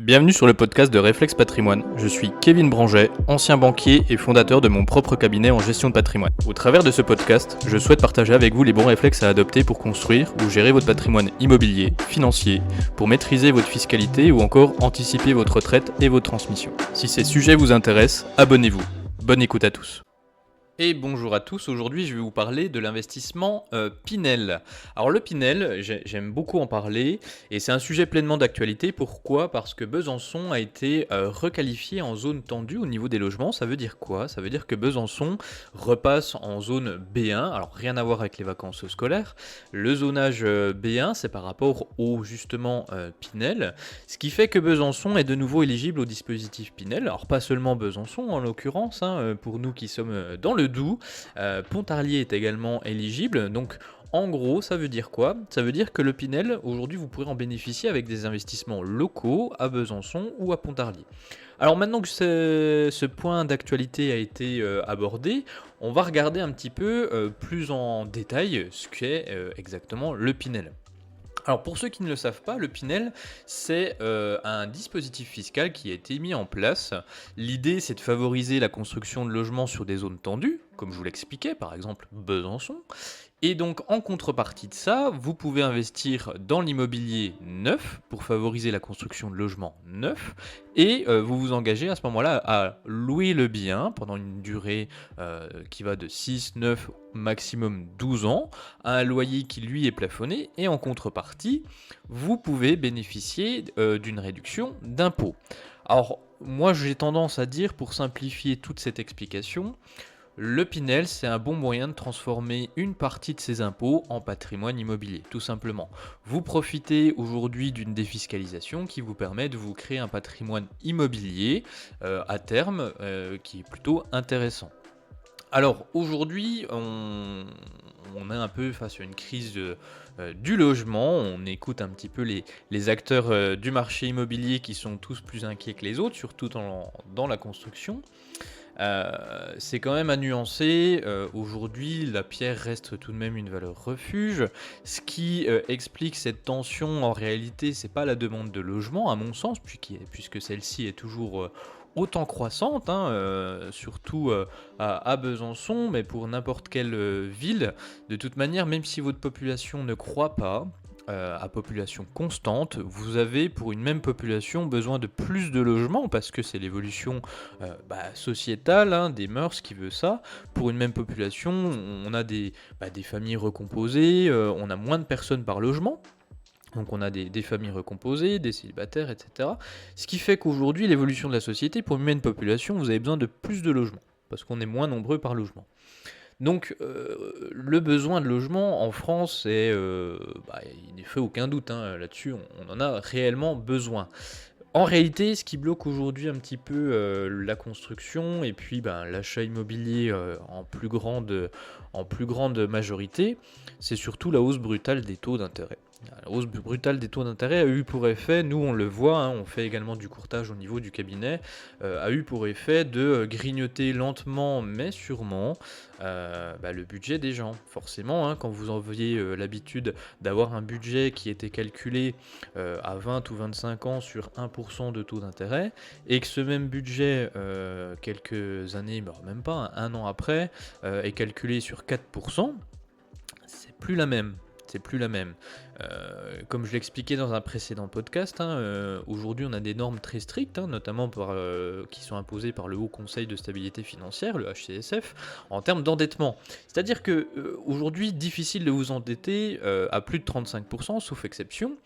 Bienvenue sur le podcast de Réflexe Patrimoine. Je suis Kevin Branget, ancien banquier et fondateur de mon propre cabinet en gestion de patrimoine. Au travers de ce podcast, je souhaite partager avec vous les bons réflexes à adopter pour construire ou gérer votre patrimoine immobilier, financier, pour maîtriser votre fiscalité ou encore anticiper votre retraite et votre transmission. Si ces sujets vous intéressent, abonnez-vous. Bonne écoute à tous. Et bonjour à tous, aujourd'hui je vais vous parler de l'investissement Pinel. Alors le Pinel, j'aime beaucoup en parler et c'est un sujet pleinement d'actualité. Pourquoi ? Parce que Besançon a été requalifié en zone tendue au niveau des logements. Ça veut dire quoi ? Ça veut dire que Besançon repasse en zone B1, alors rien à voir avec les vacances scolaires. Le zonage B1 c'est par rapport au justement Pinel, ce qui fait que Besançon est de nouveau éligible au dispositif Pinel. Alors pas seulement Besançon en l'occurrence, pour nous qui sommes dans le Doubs, Pontarlier est également éligible. Donc en gros, ça veut dire quoi ? Ça veut dire que le Pinel, aujourd'hui, vous pourrez en bénéficier avec des investissements locaux à Besançon ou à Pontarlier. Alors maintenant que ce point d'actualité a été abordé, on va regarder un petit peu plus en détail ce qu'est exactement le Pinel. Alors pour ceux qui ne le savent pas, le Pinel, c'est un dispositif fiscal qui a été mis en place. L'idée, c'est de favoriser la construction de logements sur des zones tendues, comme je vous l'expliquais, par exemple Besançon. Et donc en contrepartie de ça, vous pouvez investir dans l'immobilier neuf pour favoriser la construction de logements neufs et vous vous engagez à ce moment-là à louer le bien pendant une durée qui va de 6, 9, maximum 12 ans, à un loyer qui lui est plafonné et en contrepartie, vous pouvez bénéficier d'une réduction d'impôt. Alors moi j'ai tendance à dire, pour simplifier toute cette explication, le Pinel, c'est un bon moyen de transformer une partie de ses impôts en patrimoine immobilier, tout simplement. Vous profitez aujourd'hui d'une défiscalisation qui vous permet de vous créer un patrimoine immobilier à terme qui est plutôt intéressant. Alors aujourd'hui, on est un peu face à une crise du logement. On écoute un petit peu les acteurs du marché immobilier qui sont tous plus inquiets que les autres, surtout dans la construction. C'est quand même à nuancer. Aujourd'hui, la pierre reste tout de même une valeur refuge. Ce qui explique cette tension, en réalité, c'est pas la demande de logement, à mon sens, puisque celle-ci est toujours autant croissante, surtout à Besançon, mais pour n'importe quelle ville. De toute manière, même si votre population ne croît pas, à population constante, vous avez pour une même population besoin de plus de logements parce que c'est l'évolution sociétale, des mœurs qui veut ça. Pour une même population, on a des familles recomposées, on a moins de personnes par logement. Donc on a des familles recomposées, des célibataires, etc. Ce qui fait qu'aujourd'hui, l'évolution de la société, pour une même population, vous avez besoin de plus de logements parce qu'on est moins nombreux par logement. Donc le besoin de logement en France, il n'est fait aucun doute, là-dessus, on en a réellement besoin. En réalité, ce qui bloque aujourd'hui un petit peu la construction et puis l'achat immobilier en plus grande majorité, c'est surtout la hausse brutale des taux d'intérêt. La hausse brutale des taux d'intérêt a eu pour effet, nous on le voit, on fait également du courtage au niveau du cabinet, a eu pour effet de grignoter lentement mais sûrement le budget des gens. Forcément, quand vous aviez l'habitude d'avoir un budget qui était calculé à 20 ou 25 ans sur 1% de taux d'intérêt, et que ce même budget, quelques années, même pas, un an après, est calculé sur 4%, c'est plus la même. Comme je l'expliquais dans un précédent podcast, aujourd'hui on a des normes très strictes, notamment qui sont imposées par le Haut Conseil de stabilité financière, le HCSF, en termes d'endettement. C'est-à-dire que aujourd'hui, difficile de vous endetter à plus de 35%, sauf exception.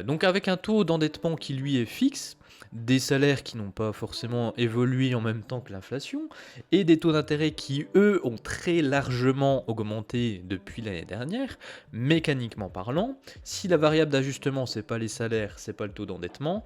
Donc avec un taux d'endettement qui lui est fixe, des salaires qui n'ont pas forcément évolué en même temps que l'inflation, et des taux d'intérêt qui, eux, ont très largement augmenté depuis l'année dernière, mécaniquement parlant. Si la variable d'ajustement, c'est pas les salaires, c'est pas le taux d'endettement,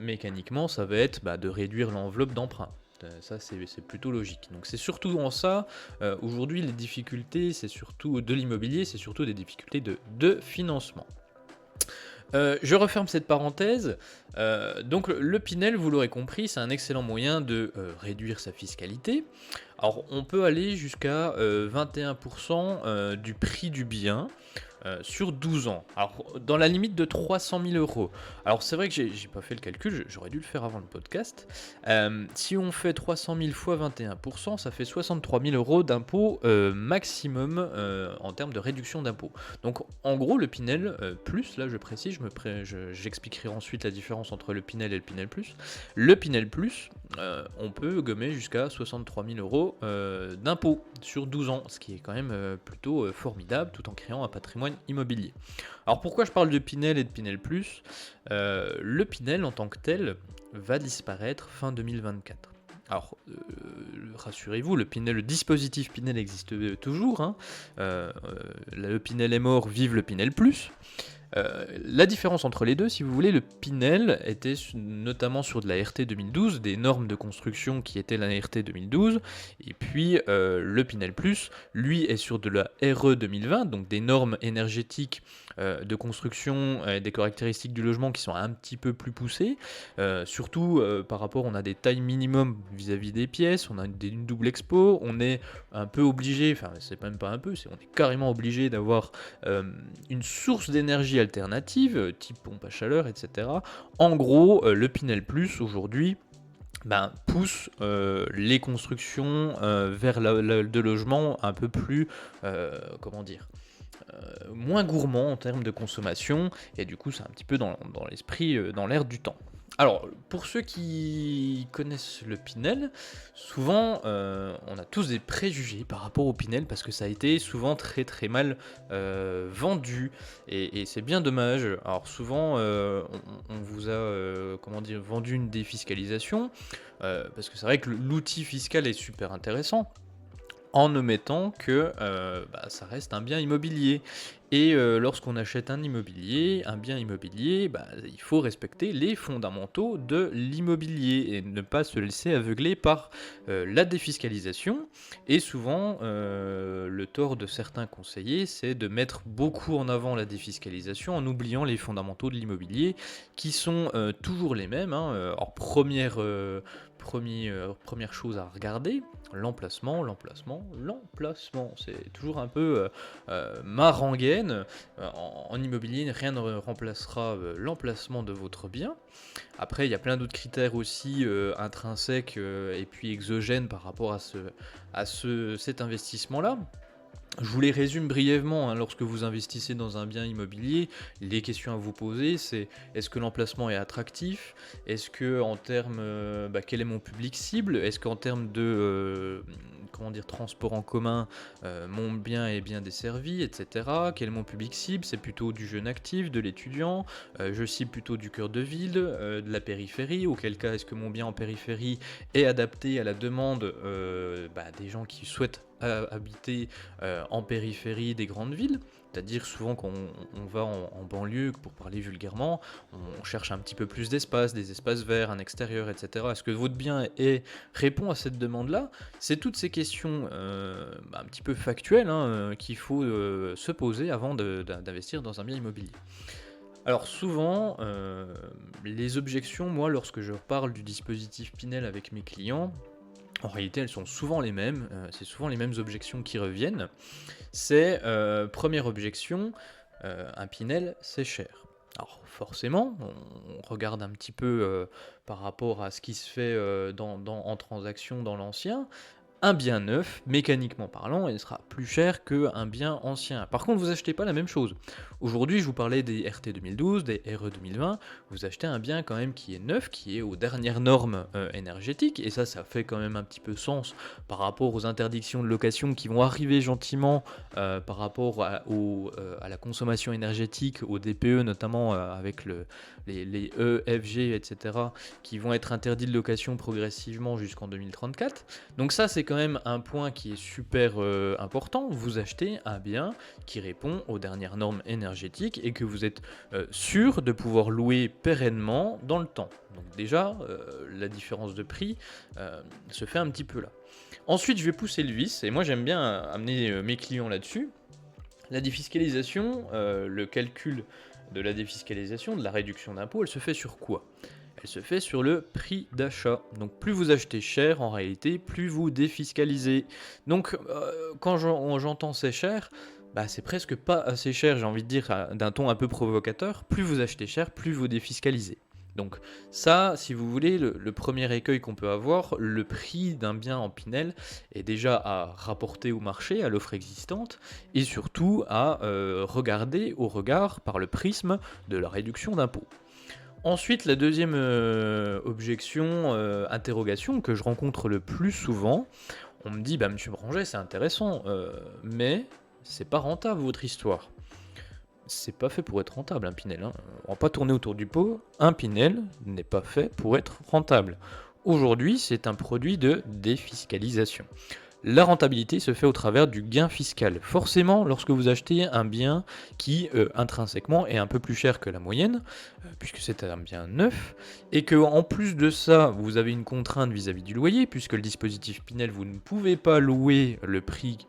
mécaniquement, ça va être de réduire l'enveloppe d'emprunt. Ça, c'est plutôt logique. Donc c'est surtout en ça, aujourd'hui, les difficultés, c'est surtout de l'immobilier, c'est surtout des difficultés de financement. Je referme cette parenthèse. Donc le Pinel, vous l'aurez compris, c'est un excellent moyen de réduire sa fiscalité. Alors on peut aller jusqu'à 21% du prix du bien. sur 12 ans. Alors, dans la limite de 300 000 euros. Alors, c'est vrai que j'ai pas fait le calcul, j'aurais dû le faire avant le podcast. Si on fait 300 000 fois 21%, ça fait 63 000 euros d'impôt maximum en termes de réduction d'impôt. Donc, en gros, le Pinel plus, là je précise, j'expliquerai ensuite la différence entre le Pinel et le Pinel plus. Le Pinel plus, on peut gommer jusqu'à 63 000 euros d'impôt sur 12 ans, ce qui est quand même plutôt formidable, tout en créant un patrimoine immobilier. Alors pourquoi je parle de Pinel et de Pinel plus ? Le Pinel en tant que tel va disparaître fin 2024. Alors, rassurez-vous, le dispositif Pinel existe toujours. Hein. Le Pinel est mort, vive le Pinel plus. La différence entre les deux, si vous voulez, le Pinel était notamment sur de la RT 2012, des normes de construction qui étaient la RT 2012, et puis le Pinel Plus, lui, est sur de la RE 2020, donc des normes énergétiques de construction, des caractéristiques du logement qui sont un petit peu plus poussées, surtout par rapport, on a des tailles minimum vis-à-vis des pièces, on a une double expo, on est un peu obligé, enfin c'est même pas un peu, on est carrément obligé d'avoir une source d'énergie alternative, type pompe à chaleur, etc. En gros, le Pinel Plus aujourd'hui pousse les constructions vers de logements un peu plus, moins gourmands en termes de consommation, et du coup c'est un petit peu dans l'esprit, dans l'air du temps. Alors, pour ceux qui connaissent le Pinel, souvent on a tous des préjugés par rapport au Pinel parce que ça a été souvent très très mal vendu, et c'est bien dommage. Alors souvent on vous a vendu une défiscalisation parce que c'est vrai que l'outil fiscal est super intéressant, en omettant que ça reste un bien immobilier. Et lorsqu'on achète un bien immobilier, il faut respecter les fondamentaux de l'immobilier et ne pas se laisser aveugler par la défiscalisation. Et souvent, le tort de certains conseillers, c'est de mettre beaucoup en avant la défiscalisation en oubliant les fondamentaux de l'immobilier, qui sont toujours les mêmes. Hein. Alors, première chose à regarder, l'emplacement, c'est toujours un peu ma rengaine. En immobilier, rien ne remplacera l'emplacement de votre bien. Après, il y a plein d'autres critères aussi intrinsèques et puis exogènes par rapport à cet investissement-là. Je vous les résume brièvement. Lorsque vous investissez dans un bien immobilier, les questions à vous poser, c'est: est-ce que l'emplacement est attractif ? Est-ce que en termes, quel est mon public cible ? Est-ce qu'en termes de transport en commun, mon bien est bien desservi, etc. Quel est mon public cible ? C'est plutôt du jeune actif, de l'étudiant, je cible plutôt du cœur de ville, de la périphérie. Auquel cas, est-ce que mon bien en périphérie est adapté à la demande des gens qui souhaitent habiter en périphérie des grandes villes, c'est-à-dire souvent quand on va en banlieue, pour parler vulgairement, on cherche un petit peu plus d'espace, des espaces verts, un extérieur, etc. Est-ce que votre bien répond à cette demande-là ? C'est toutes ces questions un petit peu factuelles qu'il faut se poser avant d'investir dans un bien immobilier. Alors souvent, les objections, moi, lorsque je parle du dispositif Pinel avec mes clients, en réalité, elles sont souvent les mêmes, c'est souvent les mêmes objections qui reviennent. C'est, première objection, un Pinel, c'est cher. Alors forcément, on regarde un petit peu par rapport à ce qui se fait en transaction dans l'ancien. Un bien neuf, mécaniquement parlant, il sera plus cher qu'un bien ancien. Par contre, vous achetez pas la même chose. Aujourd'hui, je vous parlais des RT 2012, des RE 2020, vous achetez un bien quand même qui est neuf, qui est aux dernières normes énergétiques, et ça fait quand même un petit peu sens par rapport aux interdictions de location qui vont arriver gentiment par rapport à la consommation énergétique, au DPE notamment, avec les EFG, etc., qui vont être interdits de location progressivement jusqu'en 2034. Donc ça, c'est quand même un point qui est super important. Vous achetez un bien qui répond aux dernières normes énergétiques et que vous êtes sûr de pouvoir louer pérennement dans le temps. Donc déjà, la différence de prix se fait un petit peu là. Ensuite, je vais pousser le vice, et moi j'aime bien amener mes clients là-dessus. La défiscalisation, le calcul de la défiscalisation, de la réduction d'impôt, elle se fait sur quoi ? Elle se fait sur le prix d'achat. Donc plus vous achetez cher, en réalité, plus vous défiscalisez. Donc quand j'entends c'est cher, c'est presque pas assez cher, j'ai envie de dire, d'un ton un peu provocateur. Plus vous achetez cher, plus vous défiscalisez. Donc ça, si vous voulez, le premier écueil qu'on peut avoir, le prix d'un bien en Pinel est déjà à rapporter au marché, à l'offre existante, et surtout à regarder au regard par le prisme de la réduction d'impôts. Ensuite, la deuxième objection, interrogation que je rencontre le plus souvent, on me dit, monsieur Branget, c'est intéressant, mais c'est pas rentable votre histoire. C'est pas fait pour être rentable un Pinel, hein. On va pas tourner autour du pot, un Pinel n'est pas fait pour être rentable. Aujourd'hui, c'est un produit de défiscalisation. La rentabilité se fait au travers du gain fiscal. Forcément, lorsque vous achetez un bien qui intrinsèquement est un peu plus cher que la moyenne, puisque c'est un bien neuf, et que en plus de ça, vous avez une contrainte vis-à-vis du loyer, puisque le dispositif Pinel, vous ne pouvez pas louer le prix,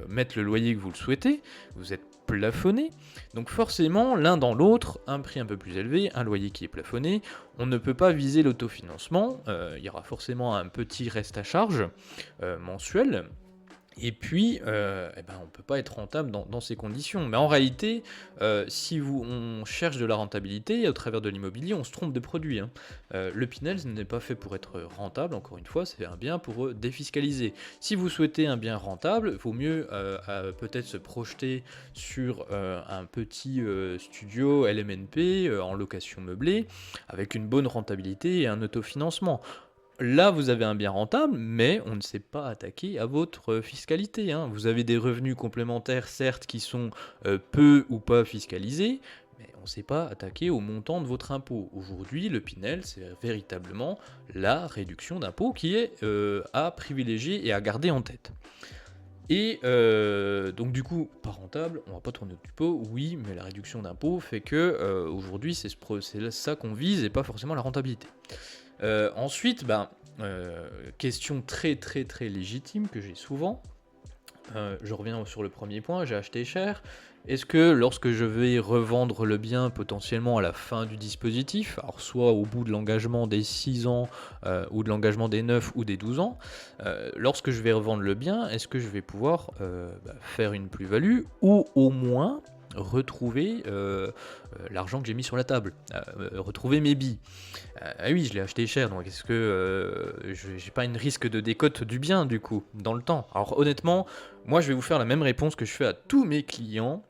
mettre le loyer que vous le souhaitez, vous êtes plafonné. Donc forcément, l'un dans l'autre, un prix un peu plus élevé, un loyer qui est plafonné, on ne peut pas viser l'autofinancement, il y aura forcément un petit reste à charge mensuel, et puis on ne peut pas être rentable dans ces conditions. Mais en réalité, si on cherche de la rentabilité au travers de l'immobilier, on se trompe de produit, hein. Le Pinel n'est pas fait pour être rentable, encore une fois, c'est un bien pour défiscaliser. Si vous souhaitez un bien rentable, il vaut mieux peut-être se projeter sur un petit studio LMNP en location meublée, avec une bonne rentabilité et un autofinancement. Là, vous avez un bien rentable, mais on ne s'est pas attaqué à votre fiscalité, hein. Vous avez des revenus complémentaires, certes, qui sont peu ou pas fiscalisés, mais on ne s'est pas attaqué au montant de votre impôt. Aujourd'hui, le Pinel, c'est véritablement la réduction d'impôt qui est à privilégier et à garder en tête. Et donc du coup, pas rentable, on va pas tourner du pot, oui, mais la réduction d'impôt fait que aujourd'hui, c'est ça qu'on vise et pas forcément la rentabilité. Ensuite, question très très très légitime que j'ai souvent, je reviens sur le premier point, j'ai acheté cher. Est-ce que lorsque je vais revendre le bien potentiellement à la fin du dispositif, alors soit au bout de l'engagement des 6 ans ou de l'engagement des 9 ou des 12 ans, lorsque je vais revendre le bien, est-ce que je vais pouvoir faire une plus-value ou au moins retrouver l'argent que j'ai mis sur la table, retrouver mes billes. Ah oui, je l'ai acheté cher, donc est-ce que j'ai pas une risque de décote du bien du coup, dans le temps? Alors honnêtement, moi je vais vous faire la même réponse que je fais à tous mes clients,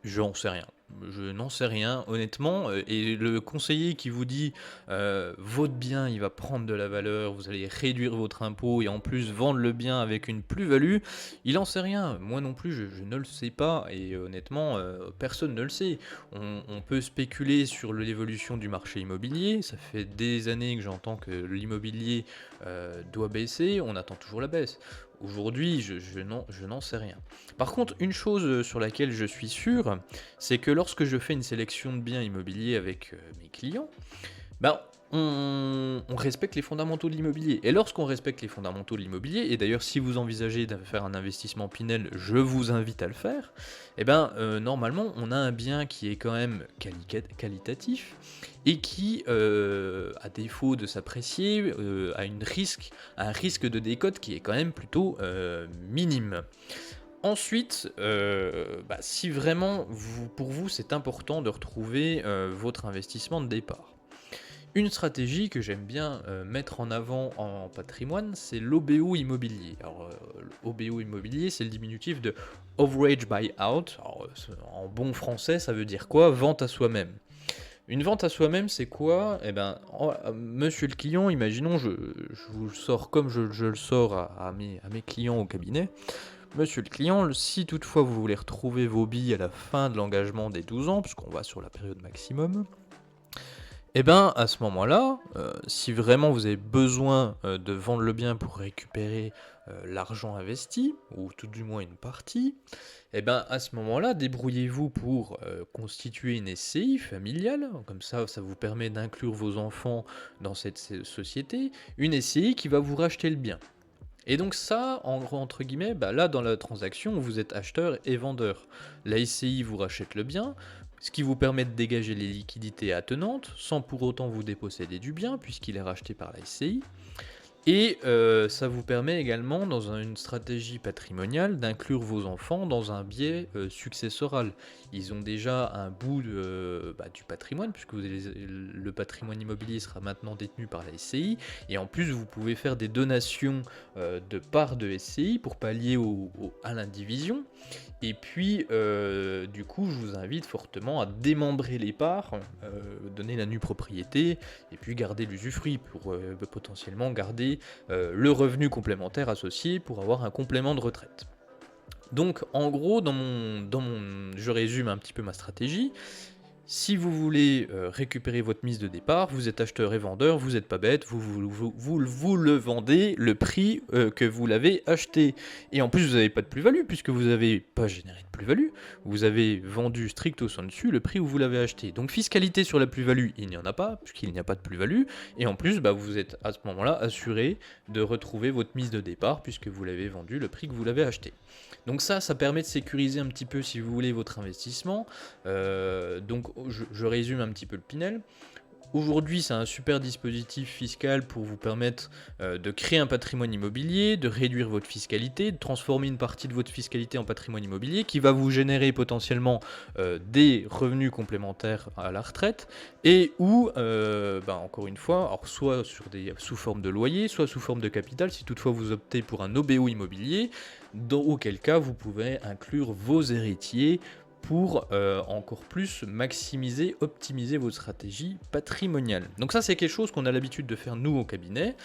j'en sais rien. Je n'en sais rien, honnêtement, et le conseiller qui vous dit votre bien il va prendre de la valeur, vous allez réduire votre impôt et en plus vendre le bien avec une plus-value, il en sait rien. Moi non plus, je ne le sais pas et honnêtement, personne ne le sait. On peut spéculer sur l'évolution du marché immobilier, ça fait des années que j'entends que l'immobilier doit baisser, on attend toujours la baisse. Aujourd'hui, je n'en sais rien. Par contre, une chose sur laquelle je suis sûr, c'est que lorsque je fais une sélection de biens immobiliers avec mes clients, on respecte les fondamentaux de l'immobilier. Et lorsqu'on respecte les fondamentaux de l'immobilier, et d'ailleurs si vous envisagez de faire un investissement Pinel, je vous invite à le faire, normalement on a un bien qui est quand même qualitatif et qui, à défaut de s'apprécier, a un risque de décote qui est quand même plutôt minime. Ensuite, si vraiment pour vous c'est important de retrouver votre investissement de départ. Une stratégie que j'aime bien mettre en avant en patrimoine, c'est l'OBO immobilier. Alors, l'OBO immobilier, c'est le diminutif de Overage Buyout. Alors, en bon français, ça veut dire quoi? Vente à soi-même. Une vente à soi-même, c'est quoi? Monsieur le client, imaginons, je vous le sors comme je le sors à mes clients au cabinet. Monsieur le client, si toutefois vous voulez retrouver vos billes à la fin de l'engagement des 12 ans, puisqu'on va sur la période maximum, à ce moment-là, si vraiment vous avez besoin de vendre le bien pour récupérer l'argent investi, ou tout du moins une partie, à ce moment-là, débrouillez-vous pour constituer une SCI familiale, comme ça vous permet d'inclure vos enfants dans cette société, une SCI qui va vous racheter le bien. Et donc ça, entre guillemets, là dans la transaction, vous êtes acheteur et vendeur. La SCI vous rachète le bien, ce qui vous permet de dégager les liquidités attenantes, sans pour autant vous déposséder du bien, puisqu'il est racheté par la SCI. Et ça vous permet également, dans une stratégie patrimoniale, d'inclure vos enfants dans un biais successoral. Ils ont déjà un bout du patrimoine, puisque le patrimoine immobilier sera maintenant détenu par la SCI, et en plus vous pouvez faire des donations de parts de SCI pour pallier à l'indivision. Et puis, du coup, je vous invite fortement à démembrer les parts, donner la nue propriété, et puis garder l'usufruit pour potentiellement garder le revenu complémentaire associé pour avoir un complément de retraite. Donc, en gros, je résume un petit peu ma stratégie. Si vous voulez récupérer votre mise de départ, vous êtes acheteur et vendeur, vous n'êtes pas bête, vous le vendez le prix que vous l'avez acheté. Et en plus, vous n'avez pas de plus-value, puisque vous n'avez pas généré de plus-value, vous avez vendu stricto sensu le prix où vous l'avez acheté. Donc fiscalité sur la plus-value, il n'y en a pas, puisqu'il n'y a pas de plus-value, et en plus, vous êtes à ce moment-là assuré de retrouver votre mise de départ, puisque vous l'avez vendu le prix que vous l'avez acheté. Donc ça permet de sécuriser un petit peu, si vous voulez, votre investissement. Donc je résume un petit peu le Pinel. Aujourd'hui, c'est un super dispositif fiscal pour vous permettre de créer un patrimoine immobilier, de réduire votre fiscalité, de transformer une partie de votre fiscalité en patrimoine immobilier qui va vous générer potentiellement des revenus complémentaires à la retraite et ou, encore une fois, alors soit sous forme de loyer, soit sous forme de capital si toutefois vous optez pour un OBO immobilier, auquel cas vous pouvez inclure vos héritiers pour encore plus maximiser, optimiser vos stratégies patrimoniales. Donc ça, c'est quelque chose qu'on a l'habitude de faire nous au cabinet.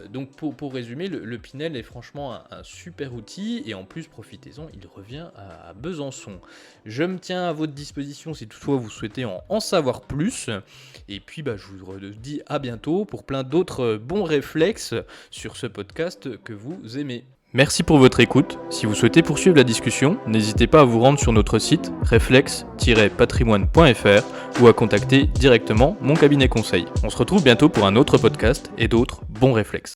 Donc pour résumer, le Pinel est franchement un super outil et en plus, profitez-en, il revient à Besançon. Je me tiens à votre disposition si toutefois vous souhaitez en savoir plus. Et puis je vous dis à bientôt pour plein d'autres bons réflexes sur ce podcast que vous aimez. Merci pour votre écoute. Si vous souhaitez poursuivre la discussion, n'hésitez pas à vous rendre sur notre site reflex-patrimoine.fr ou à contacter directement mon cabinet conseil. On se retrouve bientôt pour un autre podcast et d'autres bons réflexes.